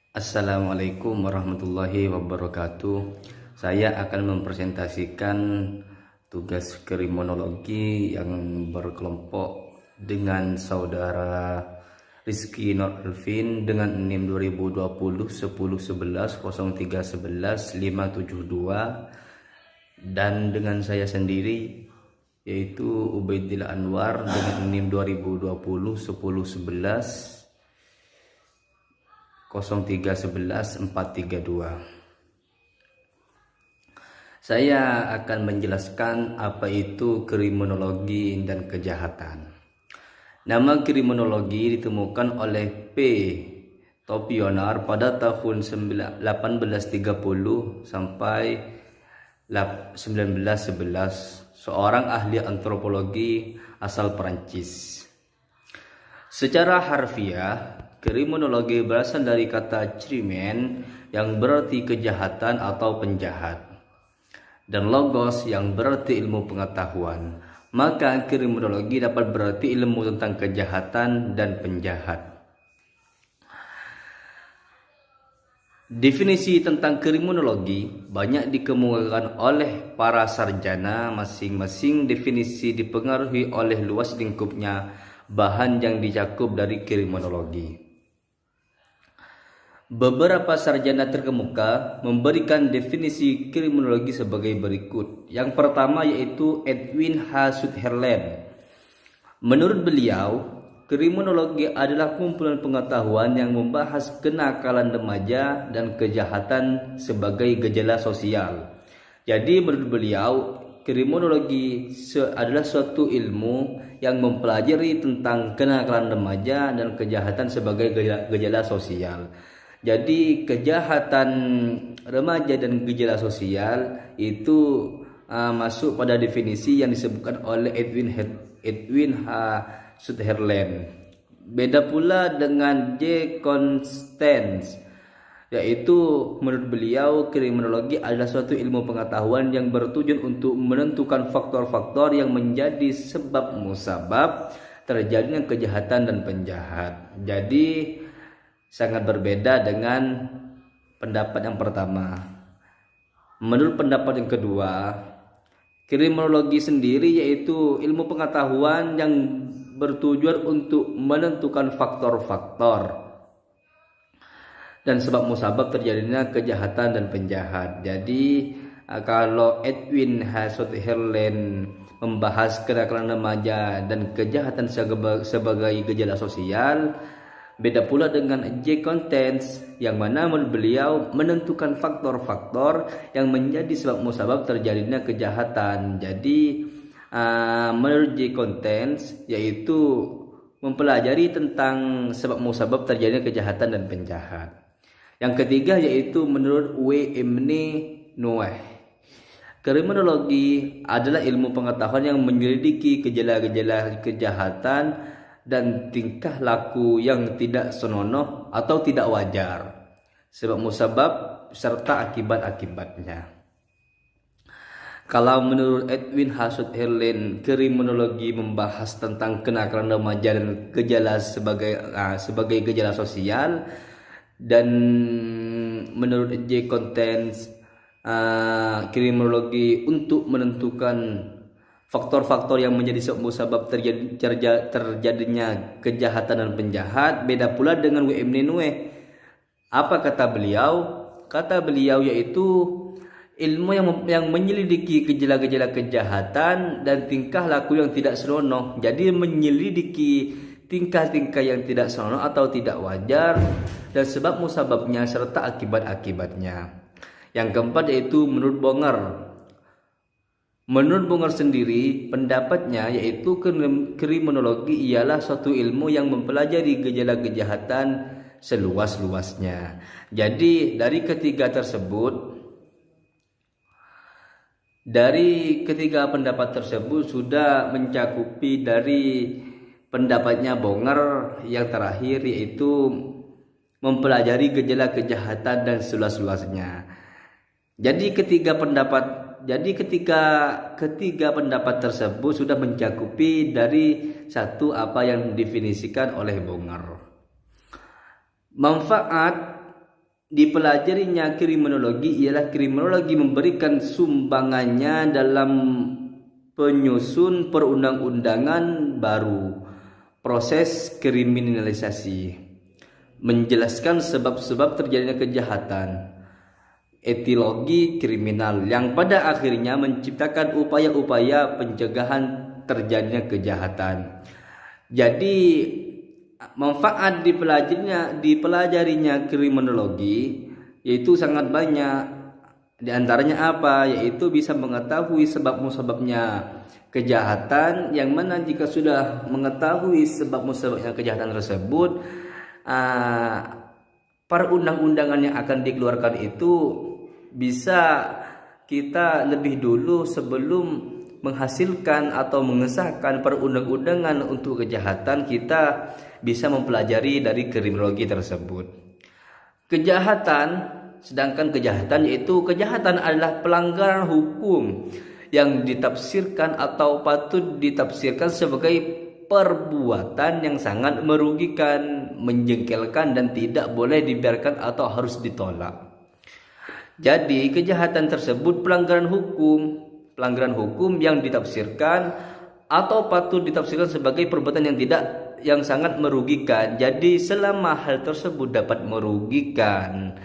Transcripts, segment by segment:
Assalamualaikum warahmatullahi wabarakatuh. Saya akan mempresentasikan tugas kriminologi yang berkelompok dengan saudara Rizky Nur Alvin dengan NIM 2020 10 11 03 11 572 dan dengan saya sendiri yaitu Ubaidillah Anwar dengan NIM 2020 10 11 0311 432. Saya akan menjelaskan apa itu kriminologi dan kejahatan. Nama kriminologi ditemukan oleh P. Topionar pada tahun 1830 sampai 1911, seorang ahli antropologi asal Perancis. Secara harfiah, kriminologi berasal dari kata crimen yang berarti kejahatan atau penjahat dan logos yang berarti ilmu pengetahuan. Maka kriminologi dapat berarti ilmu tentang kejahatan dan penjahat. Definisi tentang kriminologi banyak dikemukakan oleh para sarjana. Masing-masing definisi dipengaruhi oleh luas lingkupnya bahan yang dicakup dari kriminologi. Beberapa sarjana terkemuka memberikan definisi kriminologi sebagai berikut. Yang pertama yaitu Edwin H. Sutherland. Menurut beliau, kriminologi adalah kumpulan pengetahuan yang membahas kenakalan remaja dan kejahatan sebagai gejala sosial. Jadi menurut beliau, kriminologi adalah suatu ilmu yang mempelajari tentang kenakalan remaja dan kejahatan sebagai gejala sosial. Jadi kejahatan remaja dan gejala sosial itu masuk pada definisi yang disebutkan oleh Edwin H. Sutherland. Beda pula dengan J. Constance, yaitu menurut beliau kriminologi adalah suatu ilmu pengetahuan yang bertujuan untuk menentukan faktor-faktor yang menjadi sebab musabab terjadinya kejahatan dan penjahat. Jadi sangat berbeda dengan pendapat yang pertama. Menurut pendapat yang kedua, kriminologi sendiri yaitu ilmu pengetahuan yang bertujuan untuk menentukan faktor-faktor dan sebab musabab terjadinya kejahatan dan penjahat. Jadi kalau Edwin H. Sutherland membahas kenakalan remaja dan kejahatan sebagai gejala sosial, beda pula dengan J. Constance yang mana menurut beliau menentukan faktor-faktor yang menjadi sebab musabab terjadinya kejahatan. Jadi menurut J. Constance yaitu mempelajari tentang sebab musabab terjadinya kejahatan dan penjahat. Yang ketiga yaitu menurut W. Emne Noeh. Kriminologi adalah ilmu pengetahuan yang menyelidiki gejala-gejala kejahatan dan tingkah laku yang tidak senonoh atau tidak wajar, sebab musabab serta akibat-akibatnya. Kalau menurut Edwin H. Sutherland, kriminologi membahas tentang kenakalan remaja dan gejala sebagai gejala sosial, dan menurut J. Constance, kriminologi untuk menentukan faktor-faktor yang menjadi musabab terjadinya kejahatan dan penjahat. Beda pula dengan W.M. Nenue. Apa kata beliau? Kata beliau yaitu ilmu yang menyelidiki gejala-gejala kejahatan dan tingkah laku yang tidak senonoh. Jadi menyelidiki tingkah-tingkah yang tidak senonoh atau tidak wajar dan sebab musababnya serta akibat-akibatnya. Yang keempat yaitu menurut Bonger. Menurut Bonger sendiri, pendapatnya yaitu kriminologi ialah suatu ilmu yang mempelajari gejala kejahatan seluas-luasnya. Jadi dari ketiga pendapat tersebut sudah mencakupi dari pendapatnya Bonger yang terakhir yaitu mempelajari gejala kejahatan dan seluas-luasnya. Jadi ketiga pendapat tersebut sudah mencakupi dari satu apa yang didefinisikan oleh Bonger. Manfaat dipelajarinya kriminologi ialah kriminologi memberikan sumbangannya dalam penyusun perundang-undangan baru, proses kriminalisasi, menjelaskan sebab-sebab terjadinya kejahatan, etiologi kriminal yang pada akhirnya menciptakan upaya-upaya pencegahan terjadinya kejahatan. Jadi manfaat dipelajarinya kriminologi yaitu sangat banyak. Di antaranya apa? Yaitu bisa mengetahui sebab-musababnya kejahatan, yang mana jika sudah mengetahui sebab-musababnya kejahatan tersebut, perundang-undangan yang akan dikeluarkan itu bisa kita lebih dulu sebelum menghasilkan atau mengesahkan perundang-undangan untuk kejahatan, kita bisa mempelajari dari kriminologi tersebut. Sedangkan kejahatan yaitu kejahatan adalah pelanggaran hukum yang ditafsirkan atau patut ditafsirkan sebagai perbuatan yang sangat merugikan, menjengkelkan, dan tidak boleh dibiarkan atau harus ditolak. Jadi kejahatan tersebut pelanggaran hukum yang ditafsirkan atau patut ditafsirkan sebagai perbuatan yang sangat merugikan. Jadi selama hal tersebut dapat merugikan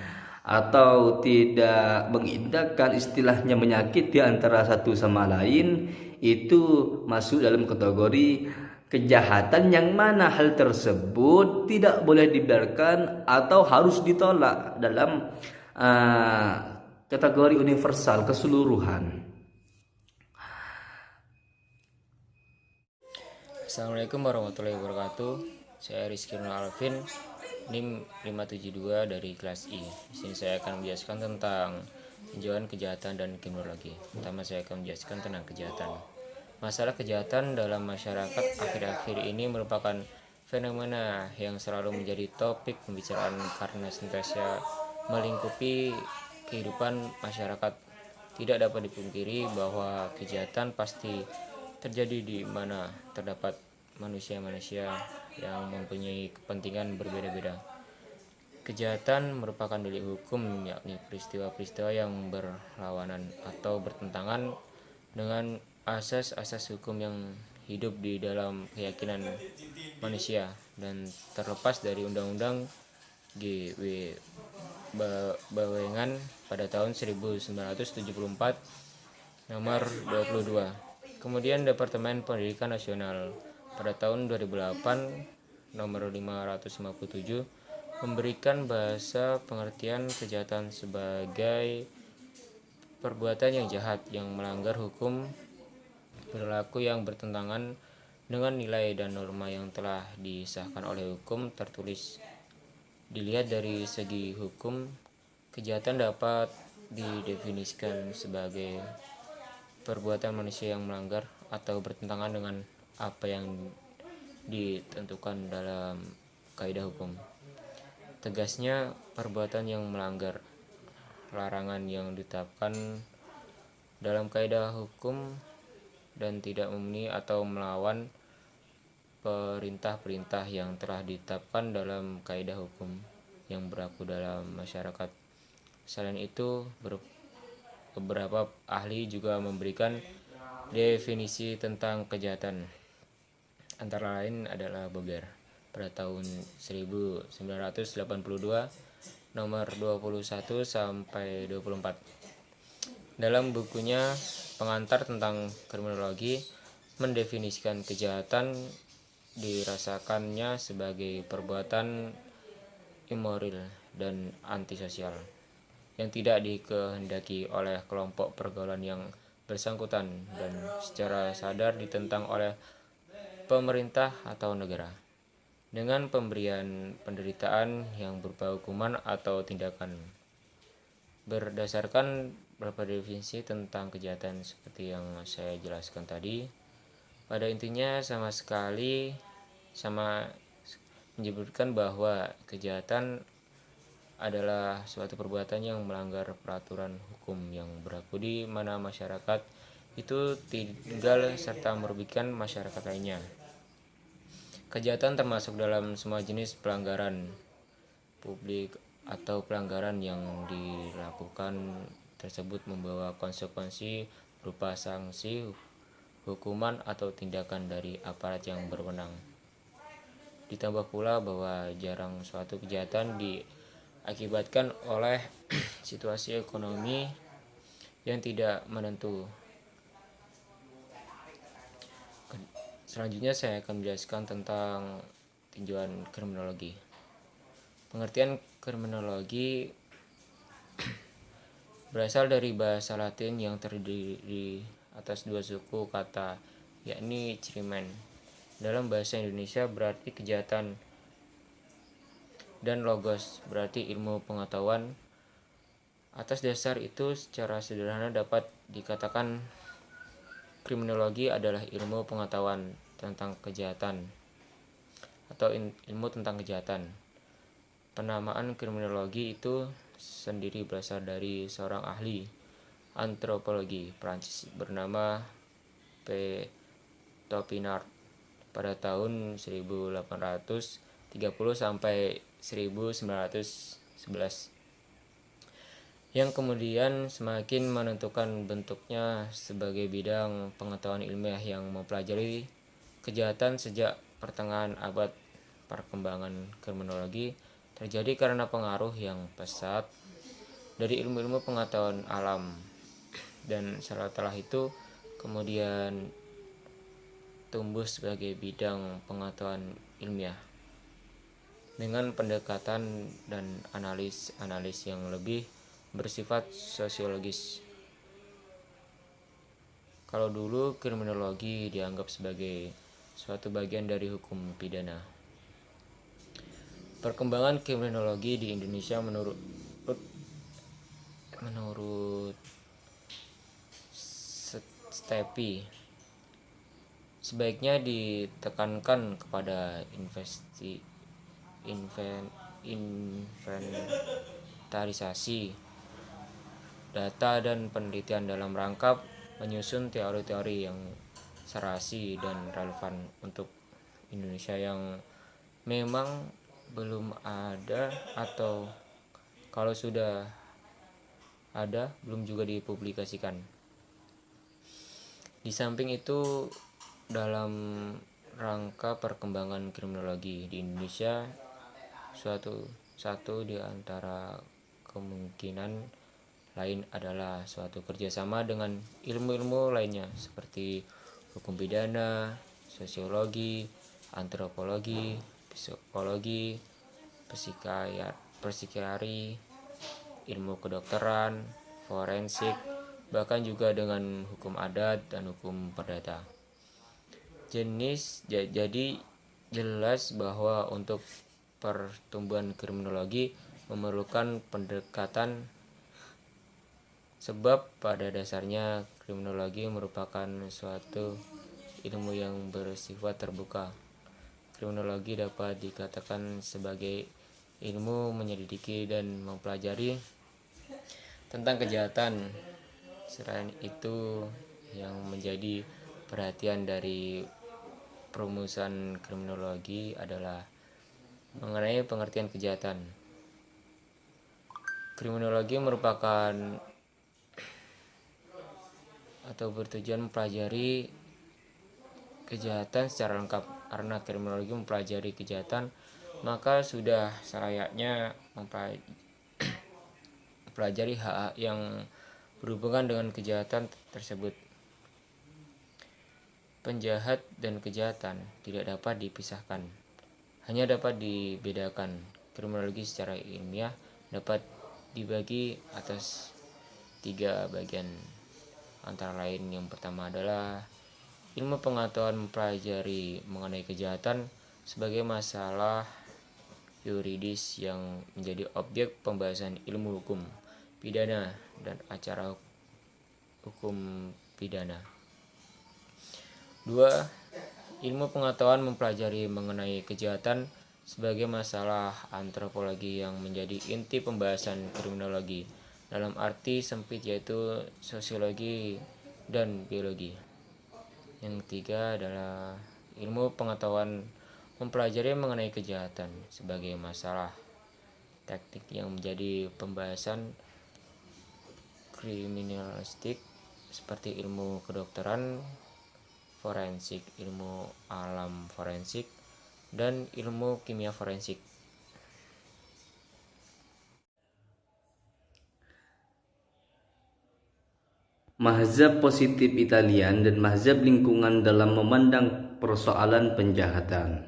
atau tidak mengindahkan, istilahnya menyakiti antara satu sama lain, itu masuk dalam kategori kejahatan yang mana hal tersebut tidak boleh dibiarkan atau harus ditolak dalam kategori universal keseluruhan. Assalamualaikum warahmatullahi wabarakatuh. Saya Rizky Nur Alvin, NIM 572 dari kelas I. Di sini saya akan menjelaskan tentang tinjauan kejahatan dan kriminologi. Pertama saya akan menjelaskan tentang kejahatan. Masalah kejahatan dalam masyarakat akhir-akhir ini merupakan fenomena yang selalu menjadi topik pembicaraan karena senantiasa melingkupi kehidupan masyarakat. Tidak dapat dipungkiri bahwa kejahatan pasti terjadi di mana terdapat manusia-manusia yang mempunyai kepentingan berbeda-beda. Kejahatan merupakan delik hukum, yakni peristiwa-peristiwa yang berlawanan atau bertentangan dengan asas-asas hukum yang hidup di dalam keyakinan manusia dan terlepas dari Undang-Undang GW Bawengan pada tahun 1974 nomor 22. Kemudian Departemen Pendidikan Nasional pada tahun 2008 nomor 557 memberikan bahasa pengertian kejahatan sebagai perbuatan yang jahat yang melanggar hukum, perilaku yang bertentangan dengan nilai dan norma yang telah disahkan oleh hukum tertulis. Dilihat dari segi hukum, kejahatan dapat didefinisikan sebagai perbuatan manusia yang melanggar atau bertentangan dengan apa yang ditentukan dalam kaidah hukum. Tegasnya, perbuatan yang melanggar larangan yang ditetapkan dalam kaidah hukum dan tidak memenuhi atau melawan perintah-perintah yang telah ditetapkan dalam kaidah hukum yang berlaku dalam masyarakat. Selain itu, beberapa ahli juga memberikan definisi tentang kejahatan. Antara lain adalah Boger pada tahun 1982 nomor 21 sampai 24. Dalam bukunya Pengantar tentang Kriminologi mendefinisikan kejahatan dirasakannya sebagai perbuatan immoral dan antisosial yang tidak dikehendaki oleh kelompok pergaulan yang bersangkutan dan secara sadar ditentang oleh pemerintah atau negara dengan pemberian penderitaan yang berupa hukuman atau tindakan. Berdasarkan beberapa definisi tentang kejahatan seperti yang saya jelaskan tadi, pada intinya sama menyebutkan bahwa kejahatan adalah suatu perbuatan yang melanggar peraturan hukum yang berlaku di mana masyarakat itu tinggal serta merugikan masyarakat lainnya. Kejahatan termasuk dalam semua jenis pelanggaran publik atau pelanggaran yang dilakukan tersebut membawa konsekuensi berupa sanksi, hukuman, atau tindakan dari aparat yang berwenang. Ditambah pula bahwa jarang suatu kejahatan diakibatkan oleh situasi ekonomi yang tidak menentu. Selanjutnya saya akan menjelaskan tentang tinjauan kriminologi. Pengertian kriminologi berasal dari bahasa Latin yang terdiri atas dua suku kata, yakni crimen. Dalam bahasa Indonesia berarti kejahatan, dan logos berarti ilmu pengetahuan. Atas dasar itu, secara sederhana dapat dikatakan kriminologi adalah ilmu pengetahuan tentang kejahatan atau ilmu tentang kejahatan. Penamaan kriminologi itu sendiri berasal dari seorang ahli antropologi Prancis bernama P. Topinard pada tahun 1830 sampai 1911, yang kemudian semakin menentukan bentuknya sebagai bidang pengetahuan ilmiah yang mempelajari kejahatan sejak pertengahan abad. Perkembangan kriminologi terjadi karena pengaruh yang pesat dari ilmu-ilmu pengetahuan alam, dan setelah itu kemudian tumbuh sebagai bidang pengetahuan ilmiah dengan pendekatan dan analis yang lebih bersifat sosiologis. Kalau dulu kriminologi dianggap sebagai suatu bagian dari hukum pidana. Perkembangan kriminologi di Indonesia menurut Stepi sebaiknya ditekankan kepada inventarisasi data dan penelitian dalam rangka menyusun teori-teori yang serasi dan relevan untuk Indonesia yang memang belum ada, atau kalau sudah ada belum juga dipublikasikan. Di samping itu, dalam rangka perkembangan kriminologi di Indonesia, satu di antara kemungkinan lain adalah suatu kerjasama dengan ilmu-ilmu lainnya seperti hukum pidana, sosiologi, antropologi, psikologi, psikiatri, ilmu kedokteran, forensik, bahkan juga dengan hukum adat dan hukum perdata. Jadi jelas bahwa untuk pertumbuhan kriminologi memerlukan pendekatan, sebab pada dasarnya kriminologi merupakan suatu ilmu yang bersifat terbuka. Kriminologi dapat dikatakan sebagai ilmu menyelidiki dan mempelajari tentang kejahatan. Selain itu, yang menjadi perhatian dari perumusan kriminologi adalah mengenai pengertian kejahatan. Kriminologi merupakan atau bertujuan mempelajari kejahatan secara lengkap. Karena kriminologi mempelajari kejahatan, maka sudah selayaknya mempelajari hak-hak yang berhubungan dengan kejahatan tersebut. Penjahat dan kejahatan tidak dapat dipisahkan, hanya dapat dibedakan. Kriminologi secara ilmiah dapat dibagi atas 3 bagian, antara lain yang pertama adalah ilmu pengetahuan mempelajari mengenai kejahatan sebagai masalah yuridis yang menjadi objek pembahasan ilmu hukum pidana dan acara hukum pidana. 2. Ilmu pengetahuan mempelajari mengenai kejahatan sebagai masalah antropologi yang menjadi inti pembahasan kriminologi dalam arti sempit, yaitu sosiologi dan biologi. Yang 3 adalah ilmu pengetahuan mempelajari mengenai kejahatan sebagai masalah teknik yang menjadi pembahasan kriminalistik seperti ilmu kedokteran forensik, ilmu alam forensik, dan ilmu kimia forensik. Mazhab positif Italian dan mazhab lingkungan dalam memandang persoalan penjahatan.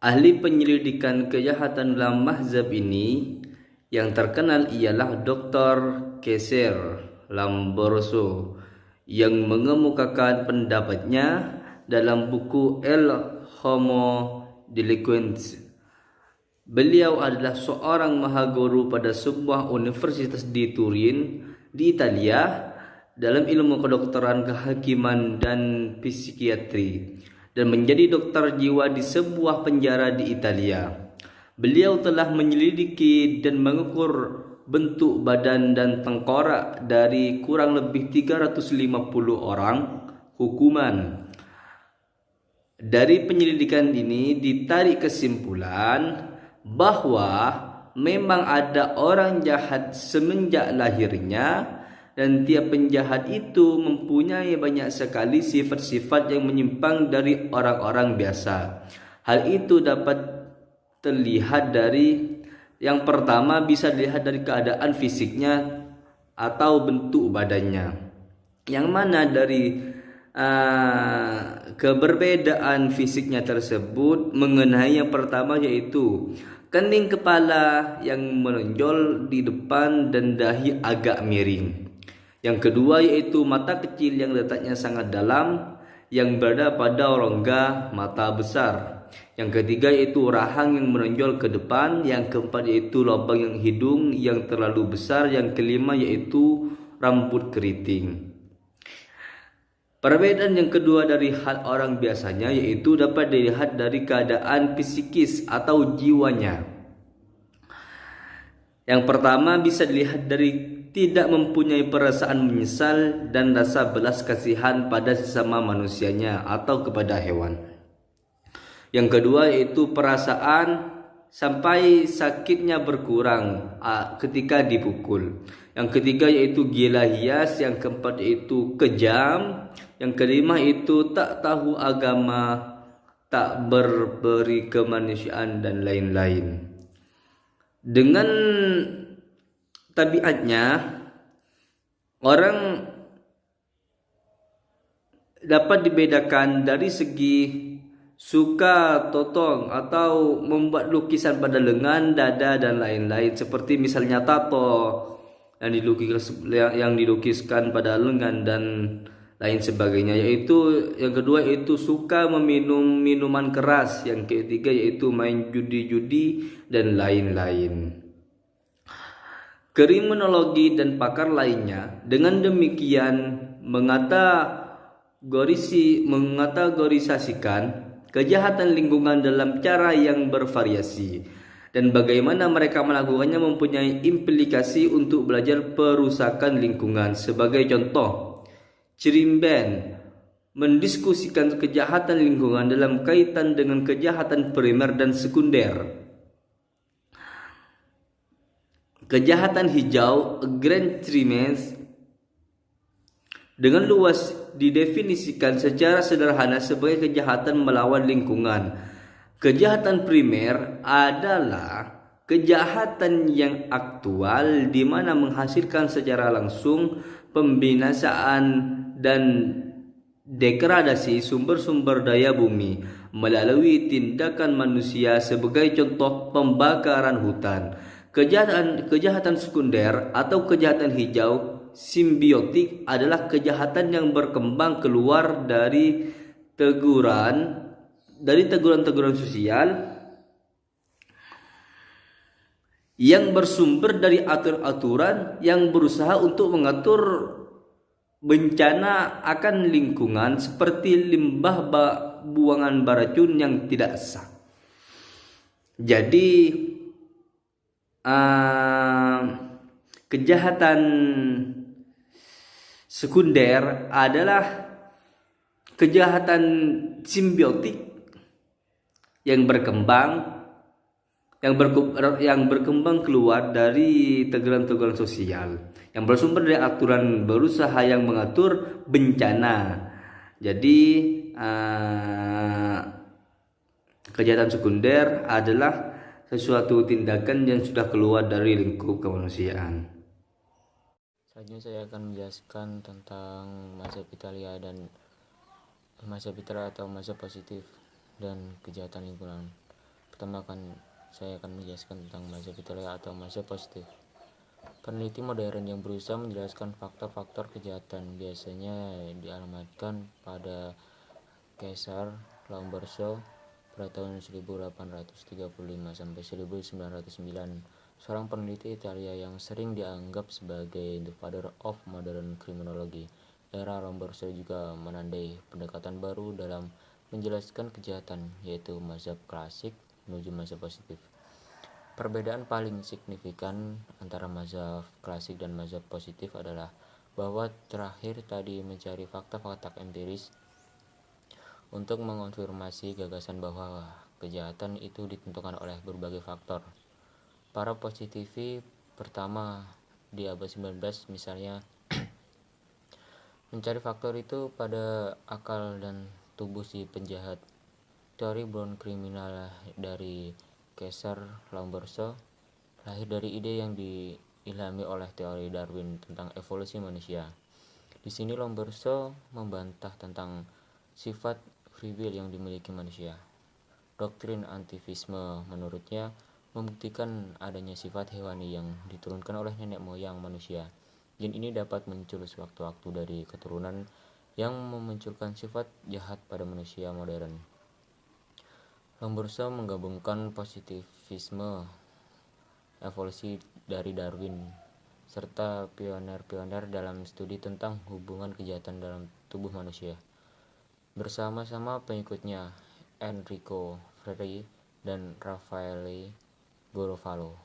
Ahli penyelidikan kejahatan dalam mazhab ini yang terkenal ialah Dr. Cesare Lamborghini yang mengemukakan pendapatnya dalam buku El Homo Delinquens. Beliau adalah seorang mahaguru pada sebuah universitas di Turin, di Italia, dalam ilmu kedokteran, kehakiman, dan psikiatri, dan menjadi dokter jiwa di sebuah penjara di Italia. Beliau telah menyelidiki dan mengukur bentuk badan dan tengkorak dari kurang lebih 350 orang hukuman. Dari penyelidikan ini ditarik kesimpulan bahwa memang ada orang jahat semenjak lahirnya, dan tiap penjahat itu mempunyai banyak sekali sifat-sifat yang menyimpang dari orang-orang biasa. Hal itu dapat terlihat dari yang pertama, bisa dilihat dari keadaan fisiknya atau bentuk badannya, yang mana dari keberbedaan fisiknya tersebut mengenai yang pertama, yaitu kening kepala yang menonjol di depan dan dahi agak miring. Yang kedua yaitu mata kecil yang letaknya sangat dalam yang berada pada rongga mata besar. Yang ketiga yaitu rahang yang menonjol ke depan. Yang keempat yaitu lubang yang hidung yang terlalu besar. Yang kelima yaitu rambut keriting. Perbedaan yang kedua dari hal orang biasanya yaitu dapat dilihat dari keadaan psikis atau jiwanya. Yang pertama bisa dilihat dari tidak mempunyai perasaan menyesal dan rasa belas kasihan pada sesama manusianya atau kepada hewan. Yang kedua yaitu perasaan sampai sakitnya berkurang ketika dipukul. Yang ketiga yaitu gila hias. Yang keempat yaitu kejam. Yang kelima itu tak tahu agama, tak berberi kemanusiaan, dan lain-lain. Dengan tabiatnya, orang dapat dibedakan dari segi suka totong atau membuat lukisan pada lengan, dada, dan lain-lain, seperti misalnya tato yang dilukiskan pada lengan dan lain sebagainya. Yaitu yang kedua yaitu suka meminum minuman keras. Yang ketiga yaitu main judi-judi dan lain-lain. Kriminologi dan pakar lainnya dengan demikian mengategorisasikan kejahatan lingkungan dalam cara yang bervariasi, dan bagaimana mereka melakukannya mempunyai implikasi untuk belajar perusakan lingkungan. Sebagai contoh, Cirimben mendiskusikan kejahatan lingkungan dalam kaitan dengan kejahatan primer dan sekunder. Kejahatan hijau grand trimmings dengan luas didefinisikan secara sederhana sebagai kejahatan melawan lingkungan. Kejahatan primer adalah kejahatan yang aktual di mana menghasilkan secara langsung pembinasaan dan degradasi sumber-sumber daya bumi melalui tindakan manusia, sebagai contoh pembakaran hutan. Kejahatan sekunder atau kejahatan hijau simbiotik adalah kejahatan yang berkembang keluar dari teguran-teguran sosial yang bersumber dari aturan-aturan yang berusaha untuk mengatur bencana akan lingkungan, seperti limbah buangan beracun yang tidak sah. Jadi kejahatan sekunder adalah kejahatan simbiotik yang berkembang yang berkembang keluar dari teguran-teguran sosial yang bersumber dari aturan berusaha yang mengatur bencana. Jadi kejahatan sekunder adalah sesuatu tindakan yang sudah keluar dari lingkup kemanusiaan. Selanjutnya saya akan menjelaskan tentang mazhab Italia atau mazhab positif dan kejahatan lingkungan. Pertama saya akan menjelaskan tentang mazhab Italia atau mazhab positif. Peneliti modern yang berusaha menjelaskan faktor-faktor kejahatan biasanya dialamatkan pada Kaisar Lombroso pada tahun 1835 sampai 1909, seorang peneliti Italia yang sering dianggap sebagai the father of modern criminology. Era Lombroso juga menandai pendekatan baru dalam menjelaskan kejahatan, yaitu mazhab klasik menuju mazhab positif. Perbedaan paling signifikan antara mazhab klasik dan mazhab positif adalah bahwa terakhir tadi mencari fakta-fakta empiris untuk mengonfirmasi gagasan bahwa kejahatan itu ditentukan oleh berbagai faktor. Para positivi pertama di abad 19 misalnya mencari faktor itu pada akal dan tubuh si penjahat. Teori Brown kriminal dari Kaisar Lombroso lahir dari ide yang diilhami oleh teori Darwin tentang evolusi manusia. Di sini Lombroso membantah tentang sifat free will yang dimiliki manusia. Doktrin antivisme menurutnya membuktikan adanya sifat hewani yang diturunkan oleh nenek moyang manusia. Gen ini dapat muncul sewaktu-waktu dari keturunan yang memunculkan sifat jahat pada manusia modern. Lombroso menggabungkan positivisme, evolusi dari Darwin, serta pioner-pioner dalam studi tentang hubungan kejahatan dalam tubuh manusia. Bersama-sama pengikutnya Enrico Ferri dan Raffaele Garofalo,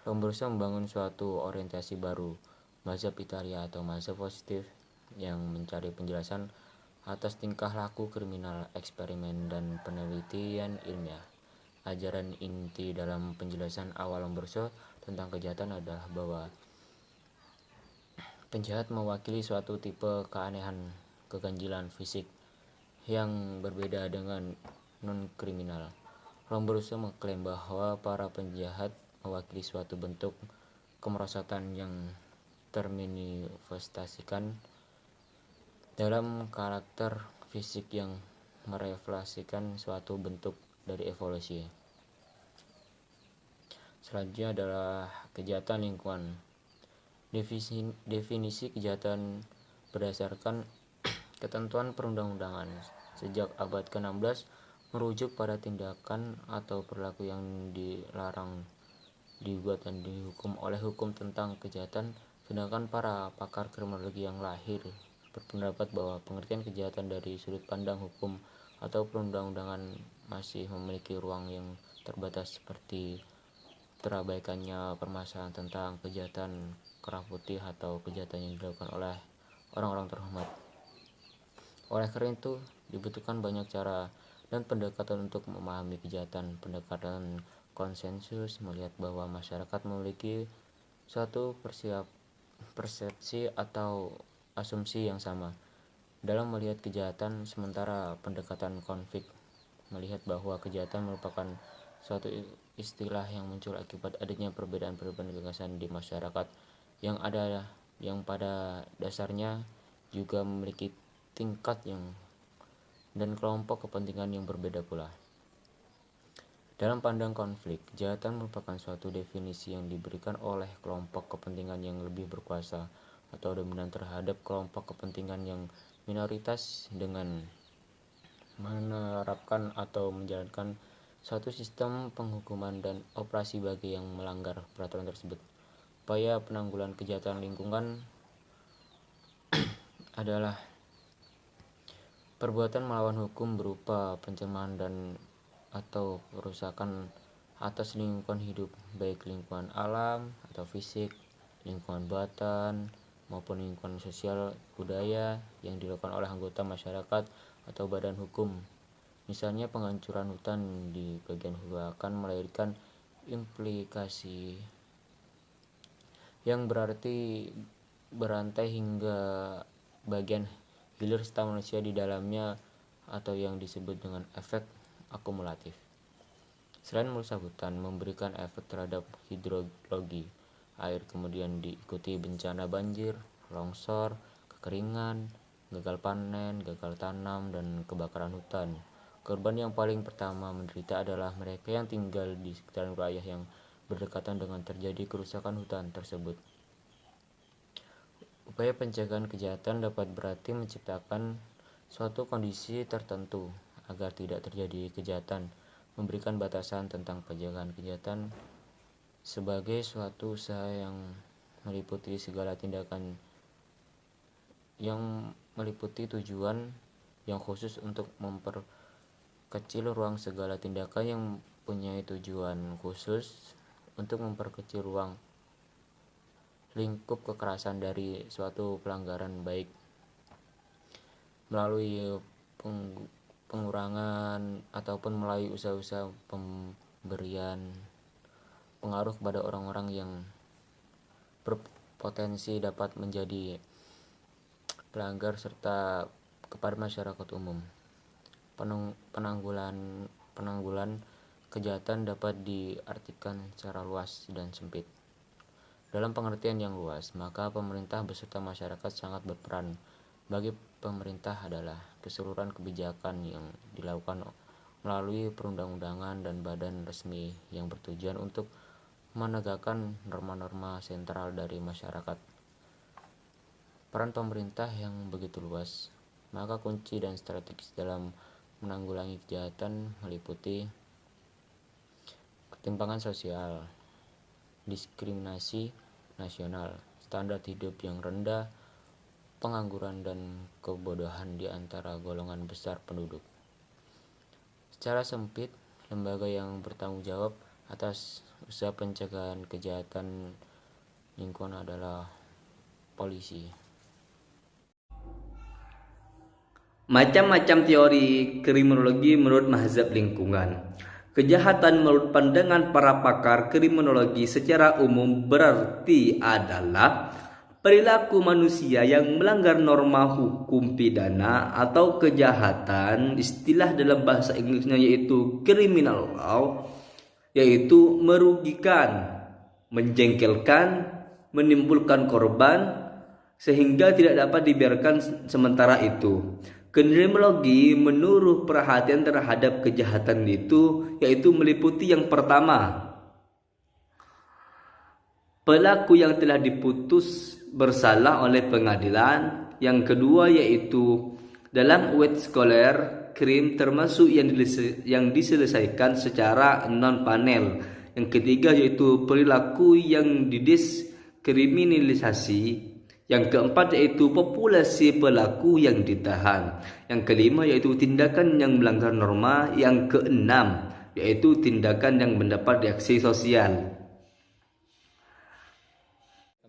Lombroso membangun suatu orientasi baru, mazhab Italia atau mazhab positif, yang mencari penjelasan atas tingkah laku kriminal, eksperimen, dan penelitian ilmiah. Ajaran inti dalam penjelasan awal Lombroso tentang kejahatan adalah bahwa penjahat mewakili suatu tipe keanehan keganjilan fisik yang berbeda dengan non-kriminal. Lombroso mengklaim bahwa para penjahat mewakili suatu bentuk kemerosotan yang termanifestasikan dalam karakter fisik yang merefleksikan suatu bentuk dari evolusi. Selanjutnya adalah kejahatan lingkungan. Definisi kejahatan berdasarkan ketentuan perundang-undangan sejak abad ke-16 merujuk pada tindakan atau perilaku yang dilarang, dibuat dan dihukum oleh hukum tentang kejahatan, sedangkan para pakar kriminologi yang lahir berpendapat bahwa pengertian kejahatan dari sudut pandang hukum atau perundang-undangan masih memiliki ruang yang terbatas, seperti terabaikannya permasalahan tentang kejahatan kerah putih atau kejahatan yang dilakukan oleh orang-orang terhormat. Oleh karena itu, dibutuhkan banyak cara dan pendekatan untuk memahami kejahatan. Pendekatan konsensus melihat bahwa masyarakat memiliki suatu persepsi atau asumsi yang sama dalam melihat kejahatan, sementara pendekatan konflik melihat bahwa kejahatan merupakan suatu istilah yang muncul akibat adanya perbedaan-perbedaan gagasan di masyarakat yang pada dasarnya juga memiliki tingkat dan kelompok kepentingan yang berbeda pula. Dalam pandang konflik, kejahatan merupakan suatu definisi yang diberikan oleh kelompok kepentingan yang lebih berkuasa atau dominan terhadap kelompok kepentingan yang minoritas dengan menerapkan atau menjalankan suatu sistem penghukuman dan operasi bagi yang melanggar peraturan tersebut. Upaya penanggulangan kejahatan lingkungan adalah perbuatan melawan hukum berupa pencemaran dan atau perusakan atas lingkungan hidup, baik lingkungan alam atau fisik, lingkungan buatan, maupun lingkungan sosial budaya yang dilakukan oleh anggota masyarakat atau badan hukum Misalnya penghancuran hutan di bagian hulu akan melahirkan implikasi yang berarti berantai hingga bagian hilir serta manusia di dalamnya atau yang disebut dengan efek akumulatif. Selain merusak hutan, memberikan efek terhadap hidrologi air, kemudian diikuti bencana banjir, longsor, kekeringan, gagal panen, gagal tanam, dan kebakaran hutan. Korban yang paling pertama menderita adalah mereka yang tinggal di sekitaran wilayah yang berdekatan dengan terjadi kerusakan hutan tersebut. Upaya pencegahan kejahatan dapat berarti menciptakan suatu kondisi tertentu agar tidak terjadi kejahatan, memberikan batasan tentang pencegahan kejahatan sebagai suatu usaha yang meliputi segala tindakan yang meliputi tujuan yang khusus untuk memperkecil ruang segala tindakan yang punya tujuan khusus untuk memperkecil ruang lingkup kekerasan dari suatu pelanggaran, baik melalui pengurangan ataupun melalui usaha-usaha pemberian pengaruh kepada orang-orang yang berpotensi dapat menjadi pelanggar serta kepada masyarakat umum. Penanggulan kejahatan dapat diartikan secara luas dan sempit. Dalam pengertian yang luas, maka pemerintah beserta masyarakat sangat berperan. Bagi pemerintah adalah keseluruhan kebijakan yang dilakukan melalui perundang-undangan dan badan resmi yang bertujuan untuk menegakkan norma-norma sentral dari masyarakat. Peran pemerintah yang begitu luas, maka kunci dan strategis dalam menanggulangi kejahatan meliputi ketimpangan sosial, diskriminasi nasional, standar hidup yang rendah, pengangguran, dan kebodohan di antara golongan besar penduduk. Secara sempit, lembaga yang bertanggung jawab atas usaha pencegahan kejahatan lingkungan adalah polisi. Macam-macam teori kriminologi menurut mazhab lingkungan. Kejahatan menurut pandangan para pakar kriminologi secara umum berarti adalah perilaku manusia yang melanggar norma hukum pidana atau kejahatan, istilah dalam bahasa Inggrisnya yaitu criminal law, yaitu merugikan, menjengkelkan, menimbulkan korban, sehingga tidak dapat dibiarkan sementara itu. Kriminologi menaruh perhatian terhadap kejahatan itu, yaitu meliputi yang pertama, pelaku yang telah diputus bersalah oleh pengadilan. Yang kedua yaitu dalam white collar crime termasuk yang diselesaikan secara non panel. Yang ketiga yaitu perilaku yang didiskriminalisasi. Yang keempat yaitu populasi pelaku yang ditahan. Yang kelima yaitu tindakan yang melanggar norma. Yang keenam yaitu tindakan yang mendapat reaksi sosial.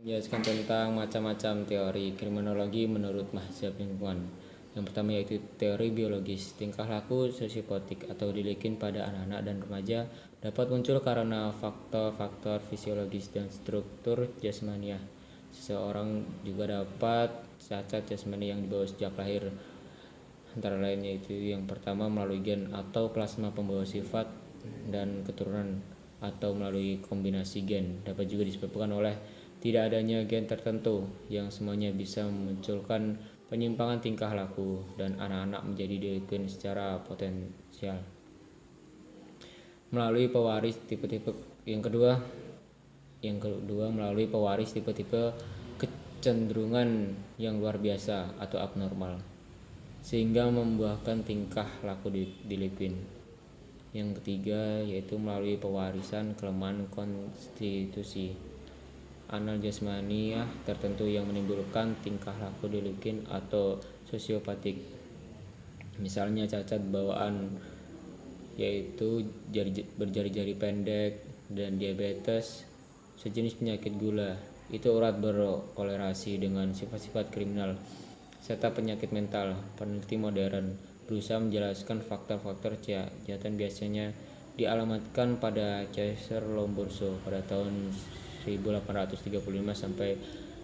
Menjelaskan tentang macam-macam teori kriminologi menurut mazhab lingkungan. Yang pertama yaitu teori biologis. Tingkah laku sosiopatik atau dilikin pada anak-anak dan remaja dapat muncul karena faktor-faktor fisiologis dan struktur jasmaniah. Seseorang juga dapat cacat jasmani yang dibawa sejak lahir. Antara lain yaitu yang pertama melalui gen atau plasma pembawa sifat dan keturunan, atau melalui kombinasi gen. Dapat juga disebabkan oleh tidak adanya gen tertentu, yang semuanya bisa memunculkan penyimpangan tingkah laku dan anak-anak menjadi delikuen secara potensial. Melalui pewaris tipe-tipe yang kedua melalui pewaris tipe-tipe kecenderungan yang luar biasa atau abnormal, sehingga membuahkan tingkah laku dilikin. Yang ketiga yaitu melalui pewarisan kelemahan konstitusi anal jasmaniah tertentu yang menimbulkan tingkah laku dilikin atau sosiopatik. Misalnya cacat bawaan yaitu berjari-jari pendek dan diabetes, sejenis penyakit gula, itu erat berkolerasi dengan sifat-sifat kriminal serta penyakit mental. Peneliti modern berusaha menjelaskan faktor-faktor kejahatan biasanya dialamatkan pada Cesare Lombroso pada tahun 1835 sampai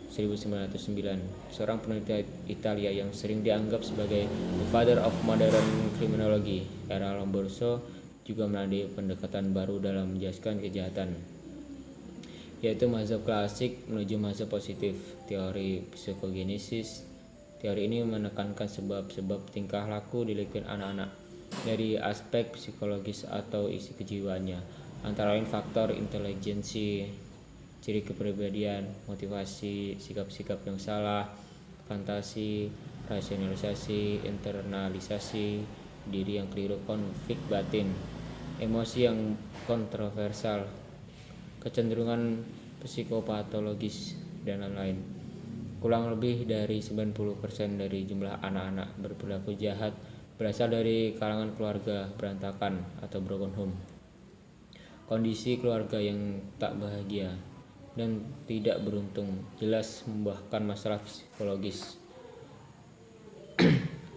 1909, seorang peneliti Italia yang sering dianggap sebagai the father of modern criminology. Era Lombroso juga menandai pendekatan baru dalam menjelaskan kejahatan, yaitu mazhab klasik menuju mazhab positif, teori psikogenesis. Teori ini menekankan sebab-sebab tingkah laku dilakukan anak-anak dari aspek psikologis atau isi kejiwaannya, antara lain faktor intelijensi, ciri kepribadian, motivasi, sikap-sikap yang salah, fantasi, rasionalisasi, internalisasi diri yang keliru, konflik batin, emosi yang kontroversial, kecenderungan psikopatologis, dan lain-lain. Kurang lebih dari 90% dari jumlah anak-anak berperilaku jahat berasal dari kalangan keluarga berantakan atau broken home. Kondisi keluarga yang tak bahagia dan tidak beruntung jelas membuahkan masalah psikologis,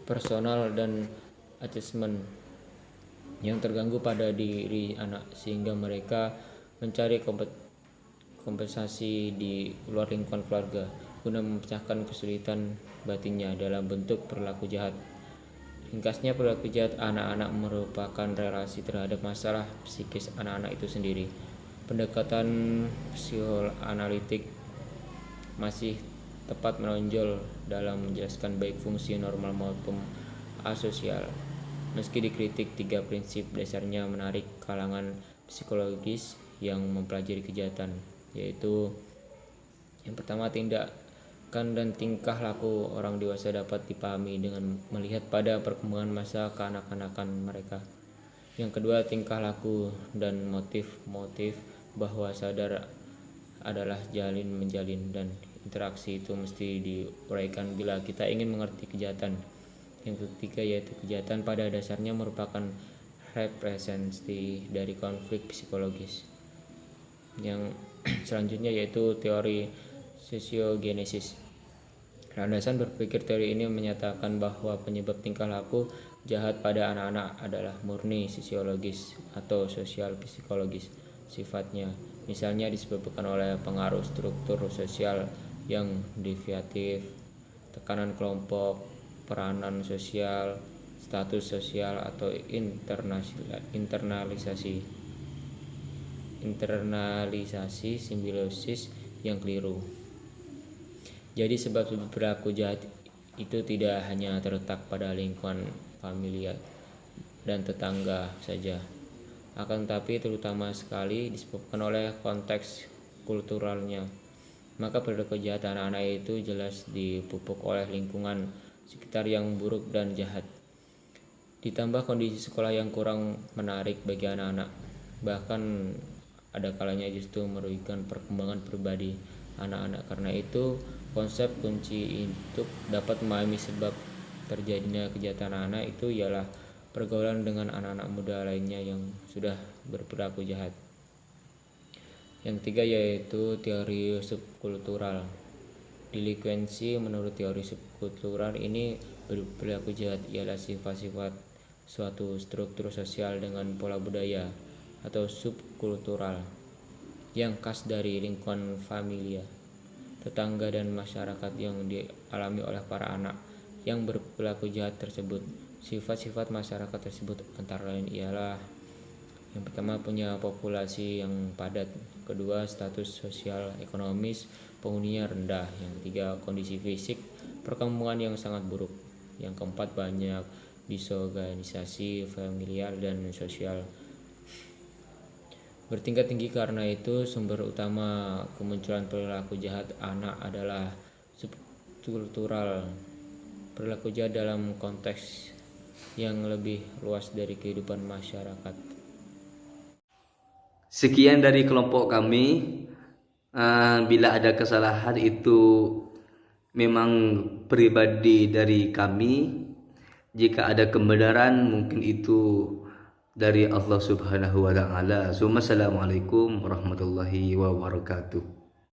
personal, dan attachment yang terganggu pada diri anak, sehingga mereka mencari kompensasi di luar lingkungan keluarga guna memecahkan kesulitan batinnya dalam bentuk perilaku jahat. Ringkasnya, perilaku jahat anak-anak merupakan relasi terhadap masalah psikis anak-anak itu sendiri. Pendekatan psikoanalitik masih tepat menonjol dalam menjelaskan baik fungsi normal maupun asosial. Meski dikritik, 3 prinsip dasarnya menarik kalangan psikologis yang mempelajari kejahatan, yaitu yang pertama, tindakan dan tingkah laku orang dewasa dapat dipahami dengan melihat pada perkembangan masa kekanak-kanakan mereka. Yang kedua, tingkah laku dan motif-motif bahwa sadar adalah menjalin dan interaksi itu mesti diuraikan bila kita ingin mengerti kejahatan. Yang ketiga, yaitu kejahatan pada dasarnya merupakan representasi dari konflik psikologis. Yang selanjutnya yaitu teori sosiogenesis. Landasan berpikir teori ini menyatakan bahwa penyebab tingkah laku jahat pada anak-anak adalah murni sosiologis atau sosial psikologis sifatnya. Misalnya disebabkan oleh pengaruh struktur sosial yang deviatif, tekanan kelompok, peranan sosial, status sosial, atau internalisasi simbiosis yang keliru. Jadi sebab perilaku jahat itu tidak hanya terletak pada lingkungan familiar dan tetangga saja, akan tetapi terutama sekali disebabkan oleh konteks kulturalnya. Maka perilaku jahat anak-anak itu jelas dipupuk oleh lingkungan sekitar yang buruk dan jahat. Ditambah kondisi sekolah yang kurang menarik bagi anak-anak, bahkan ada kalanya justru merugikan perkembangan pribadi anak-anak. Karena itu, konsep kunci untuk dapat memahami sebab terjadinya kejahatan anak itu ialah pergaulan dengan anak-anak muda lainnya yang sudah berperilaku jahat. Yang ketiga yaitu teori subkultural. Delinkuensi menurut teori subkultural ini berperilaku jahat ialah sifat-sifat suatu struktur sosial dengan pola budaya atau subkultural yang khas dari lingkungan familia, tetangga, dan masyarakat yang dialami oleh para anak yang berperilaku jahat tersebut. Sifat-sifat masyarakat tersebut antara lain ialah: yang pertama, punya populasi yang padat. Kedua, status sosial ekonomis penghuninya rendah. Yang ketiga, kondisi fisik perkembangan yang sangat buruk. Yang keempat, banyak disorganisasi familiar dan sosial bertingkat tinggi. Karena itu, sumber utama kemunculan perilaku jahat anak adalah subkultural, perilaku jahat dalam konteks yang lebih luas dari kehidupan masyarakat. Sekian dari kelompok kami. Bila ada kesalahan itu memang pribadi dari kami. Jika ada kebenaran mungkin itu dari Allah Subhanahu wa taala. Assalamualaikum warahmatullahi wabarakatuh.